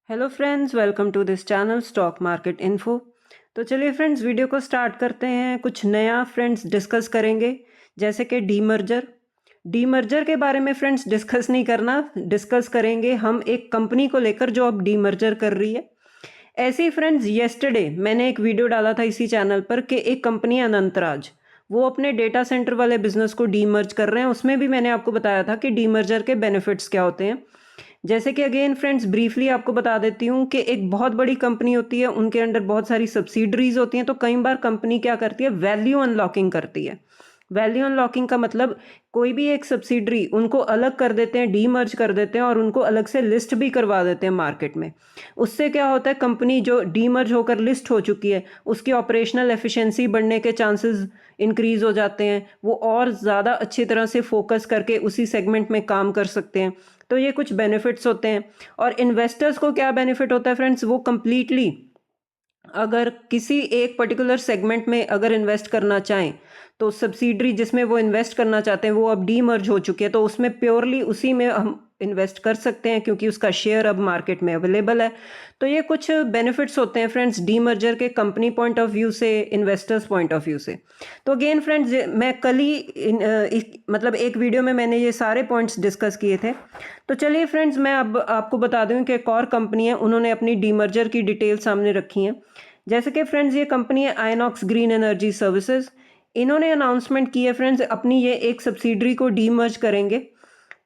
Hello friends, welcome to this channel stock market info. तो चलिए friends, video को start करते हैं। कुछ नया फ्रेंड्स डिस्कस करेंगे, जैसे कि डीमर्जर के बारे में फ्रेंड्स डिस्कस नहीं करना, डिस्कस करेंगे हम एक कंपनी को लेकर जो अब डीमर्जर कर रही है। ऐसे ही फ्रेंड्स, येस्टरडे मैंने एक वीडियो डाला था इसी चैनल पर कि एक कंपनी है अनंतराज, वो अपने डेटा सेंटर वाले बिजनेस को डीमर्ज कर रहे हैं। उसमें भी मैंने आपको बताया था कि डीमर्जर के बेनिफिट्स क्या होते हैं। जैसे कि अगेन फ्रेंड्स ब्रीफली आपको बता देती हूँ कि एक बहुत बड़ी कंपनी होती है, उनके अंडर बहुत सारी सब्सिडरीज होती हैं। तो कई बार कंपनी क्या करती है, वैल्यू अनलॉकिंग करती है। वैल्यू अनलॉकिंग का मतलब कोई भी एक सब्सिडरी उनको अलग कर देते हैं, डीमर्ज कर देते हैं और उनको अलग से लिस्ट भी करवा देते हैं मार्केट में। उससे क्या होता है, कंपनी जो डीमर्ज होकर लिस्ट हो चुकी है उसकी ऑपरेशनल एफिशिएंसी बढ़ने के चांसेस इंक्रीज हो जाते हैं। वो और ज़्यादा अच्छी तरह से फोकस करके उसी सेगमेंट में काम कर सकते हैं। तो ये कुछ बेनिफिट्स होते हैं। और इन्वेस्टर्स को क्या बेनिफिट होता है फ्रेंड्स, वो कंप्लीटली अगर किसी एक पर्टिकुलर सेगमेंट में अगर इन्वेस्ट करना चाहें तो सब्सिडरी जिसमें वो इन्वेस्ट करना चाहते हैं वो अब डीमर्ज हो चुकी है, तो उसमें प्योरली उसी में हम इन्वेस्ट कर सकते हैं क्योंकि उसका शेयर अब मार्केट में अवेलेबल है। तो ये कुछ बेनिफिट्स होते हैं फ्रेंड्स डीमर्जर के, कंपनी पॉइंट ऑफ व्यू से, इन्वेस्टर्स पॉइंट ऑफ व्यू से। तो अगेन फ्रेंड्स, मैं कल ही मतलब एक वीडियो में मैंने ये सारे पॉइंट्स डिस्कस किए थे। तो चलिए फ्रेंड्स, मैं अब आपको बता दूं कि एक और कंपनी है, उन्होंने अपनी डीमर्जर की डिटेल सामने रखी हैं। जैसे कि फ्रेंड्स ये कंपनी है आयनॉक्स ग्रीन एनर्जी सर्विसेज। इन्होंने अनाउंसमेंट की है फ्रेंड्स, अपनी ये एक सब्सिडरी को डीमर्ज करेंगे।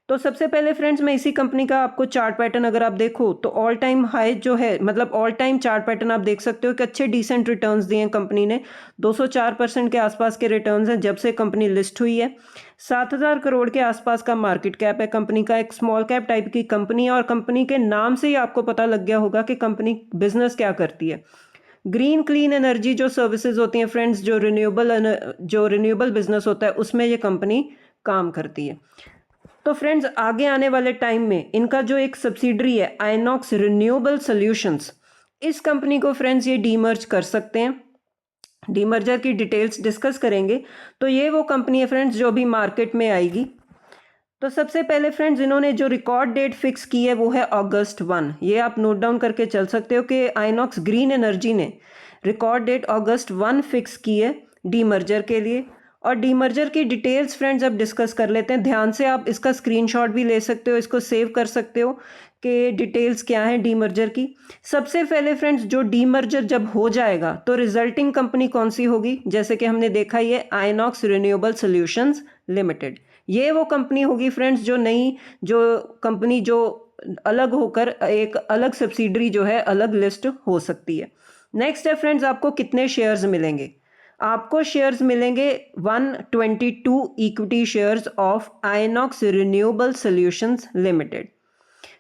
तो सबसे पहले फ्रेंड्स, मैं इसी कंपनी का आपको चार्ट पैटर्न अगर आप देखो तो ऑल टाइम हाई जो है, मतलब ऑल टाइम चार्ट पैटर्न आप देख सकते हो कि अच्छे डिसेंट रिटर्न्स दिए हैं कंपनी ने। 204% के आसपास के रिटर्न्स हैं जब से कंपनी लिस्ट हुई है। 7,000 करोड़ के आसपास का मार्केट कैप है कंपनी का। एक स्मॉल कैप टाइप की कंपनी है और कंपनी के नाम से ही आपको पता लग गया होगा कि कंपनी बिजनेस क्या करती है। ग्रीन क्लीन एनर्जी जो सर्विसेज होती हैं फ्रेंड्स, जो रिन्यूएबल बिजनेस होता है उसमें ये कंपनी काम करती है। तो फ्रेंड्स आगे आने वाले टाइम में इनका जो एक सब्सिडरी है आइनॉक्स रिन्यूएबल सॉल्यूशंस, इस कंपनी को फ्रेंड्स ये डीमर्ज कर सकते हैं। डीमर्जर की डिटेल्स डिस्कस करेंगे। तो ये वो कंपनी है फ्रेंड्स जो भी मार्केट में आएगी। तो सबसे पहले फ्रेंड्स, इन्होंने जो रिकॉर्ड डेट फिक्स की है वो है अगस्त 1। ये आप नोट डाउन करके चल सकते हो कि आइनॉक्स ग्रीन एनर्जी ने रिकॉर्ड डेट अगस्त 1 फिक्स की है डीमर्जर के लिए। और डीमर्जर की डिटेल्स फ्रेंड्स अब डिस्कस कर लेते हैं ध्यान से। आप इसका स्क्रीनशॉट भी ले सकते हो, इसको सेव कर सकते हो कि डिटेल्स क्या हैं डीमर्जर की। सबसे पहले फ्रेंड्स, जो डीमर्जर जब हो जाएगा तो रिजल्टिंग कंपनी कौन सी होगी, जैसे कि हमने देखा ये आइनॉक्स रिन्यूएबल सॉल्यूशंस लिमिटेड। ये वो कंपनी होगी फ्रेंड्स जो नई, जो कंपनी जो अलग होकर एक अलग सब्सिडरी जो है अलग लिस्ट हो सकती है। नेक्स्ट है फ्रेंड्स, आपको कितने शेयर्स मिलेंगे। आपको शेयर्स मिलेंगे 122 equity shares of INOX renewable solutions limited.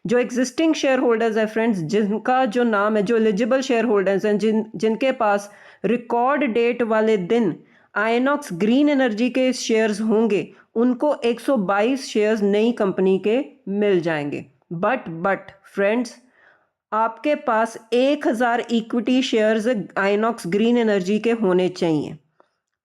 जो एग्जिस्टिंग शेयर होल्डर्स है फ्रेंड्स, जिनका जो नाम है, जो एलिजिबल शेयर होल्डर्स हैं, जिनके पास रिकॉर्ड डेट वाले दिन आइनॉक्स ग्रीन एनर्जी के शेयर्स होंगे, उनको 122 शेयर्स नई कंपनी के मिल जाएंगे। बट फ्रेंड्स, आपके पास 1,000 equity shares INOX green energy के होने चाहिए।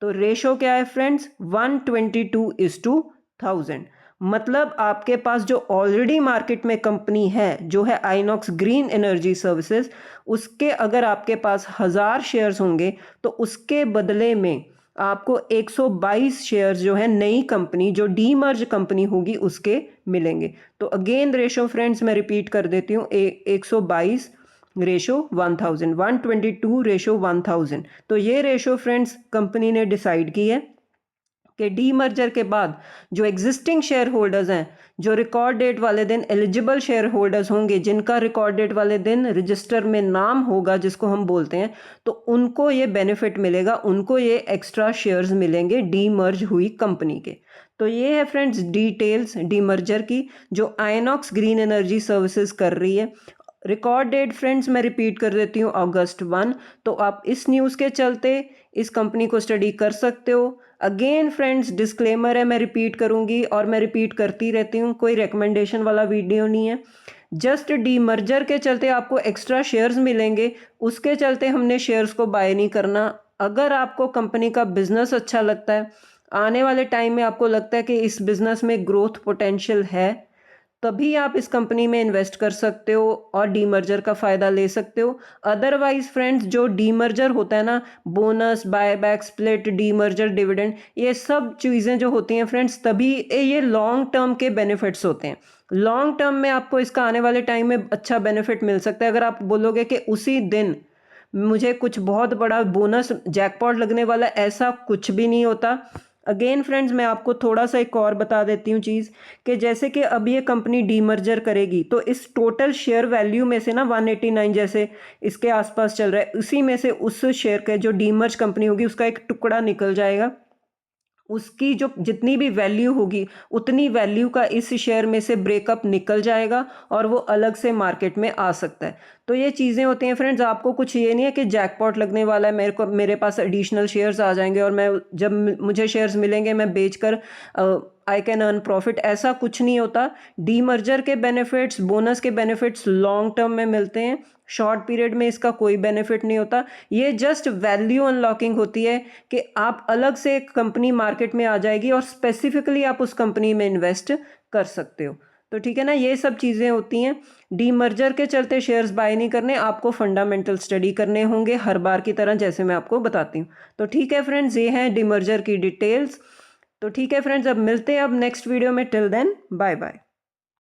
तो रेशो क्या है फ्रेंड्स, 122:1000। मतलब आपके पास जो ऑलरेडी मार्केट में कंपनी है जो है आइनॉक्स ग्रीन एनर्जी सर्विसेज, उसके अगर आपके पास 1,000 शेयर्स होंगे तो उसके बदले में आपको 122 शेयर्स जो है नई कंपनी, जो डीमर्ज कंपनी होगी, उसके मिलेंगे। तो अगेन रेशो फ्रेंड्स मैं रिपीट कर देती हूँ, 122 रेशो 1000, 122:1000। तो ये रेशो फ्रेंड्स कंपनी ने डिसाइड की है कि डीमर्जर के बाद जो एग्जिस्टिंग शेयर होल्डर्स हैं, जो रिकॉर्ड डेट वाले दिन एलिजिबल शेयर होल्डर्स होंगे, जिनका रिकॉर्ड डेट वाले दिन रजिस्टर में नाम होगा जिसको हम बोलते हैं, तो उनको ये बेनिफिट मिलेगा, उनको ये एक्स्ट्रा शेयर्स मिलेंगे डीमर्ज हुई कंपनी के। तो ये है फ्रेंड्स डिटेल्स डीमर्जर की जो आइनॉक्स ग्रीन एनर्जी सर्विसेज कर रही है। रिकॉर्ड डेट फ्रेंड्स मैं रिपीट कर देती हूँ, अगस्त 1। तो आप इस न्यूज़ के चलते इस कंपनी को स्टडी कर सकते हो। अगेन फ्रेंड्स डिस्क्लेमर है, मैं रिपीट करूंगी और मैं रिपीट करती रहती हूँ, कोई रिकमेंडेशन वाला वीडियो नहीं है। जस्ट डीमर्जर के चलते आपको एक्स्ट्रा शेयर्स मिलेंगे, उसके चलते हमने शेयर्स को बाय नहीं करना। अगर आपको कंपनी का बिजनेस अच्छा लगता है, आने वाले टाइम में आपको लगता है कि इस बिजनेस में ग्रोथ पोटेंशियल है, तभी आप इस कंपनी में इन्वेस्ट कर सकते हो और डीमर्जर का फ़ायदा ले सकते हो। अदरवाइज फ्रेंड्स, जो डीमर्जर होता है ना, bonus, buyback, split, demerger, dividend, ये सब चीज़ें जो होती हैं फ्रेंड्स, तभी ये लॉन्ग टर्म के बेनिफिट्स होते हैं। लॉन्ग टर्म में आपको इसका आने वाले टाइम में अच्छा बेनिफिट मिल सकता है। अगर आप बोलोगे कि उसी दिन मुझे कुछ बहुत बड़ा बोनस जैकपॉट लगने वाला, ऐसा कुछ भी नहीं होता। अगेन फ्रेंड्स, मैं आपको थोड़ा सा एक और बता देती हूँ चीज़, कि जैसे कि अब ये कंपनी डीमर्जर करेगी तो इस टोटल शेयर वैल्यू में से ना 189 जैसे इसके आसपास चल रहा है, उसी में से उस शेयर का जो डीमर्ज कंपनी होगी उसका एक टुकड़ा निकल जाएगा। उसकी जो जितनी भी वैल्यू होगी उतनी वैल्यू का इस शेयर में से ब्रेकअप निकल जाएगा और वो अलग से मार्केट में आ सकता है। तो ये चीज़ें होती हैं फ्रेंड्स। आपको कुछ ये नहीं है कि जैकपॉट लगने वाला है, मेरे पास एडिशनल शेयर्स आ जाएंगे और मैं जब मुझे शेयर्स मिलेंगे मैं बेचकर आई कैन अर्न प्रॉफिट, ऐसा कुछ नहीं होता। डीमर्जर के बेनिफिट्स, बोनस के बेनिफिट्स लॉन्ग टर्म में मिलते हैं, शॉर्ट पीरियड में इसका कोई बेनिफिट नहीं होता। ये जस्ट वैल्यू अनलॉकिंग होती है कि आप अलग से एक कंपनी मार्केट में आ जाएगी और स्पेसिफिकली आप उस कंपनी में इन्वेस्ट कर सकते हो। तो ठीक है ना, ये सब चीज़ें होती हैं। डीमर्जर के चलते शेयर्स बाय नहीं करने, आपको फंडामेंटल स्टडी करने होंगे हर बार की तरह, जैसे मैं आपको बताती हूँ। तो ठीक है फ्रेंड्स, ये हैं डीमर्जर की डिटेल्स। तो ठीक है फ्रेंड्स, अब मिलते हैं अब नेक्स्ट वीडियो में। Till then, bye bye.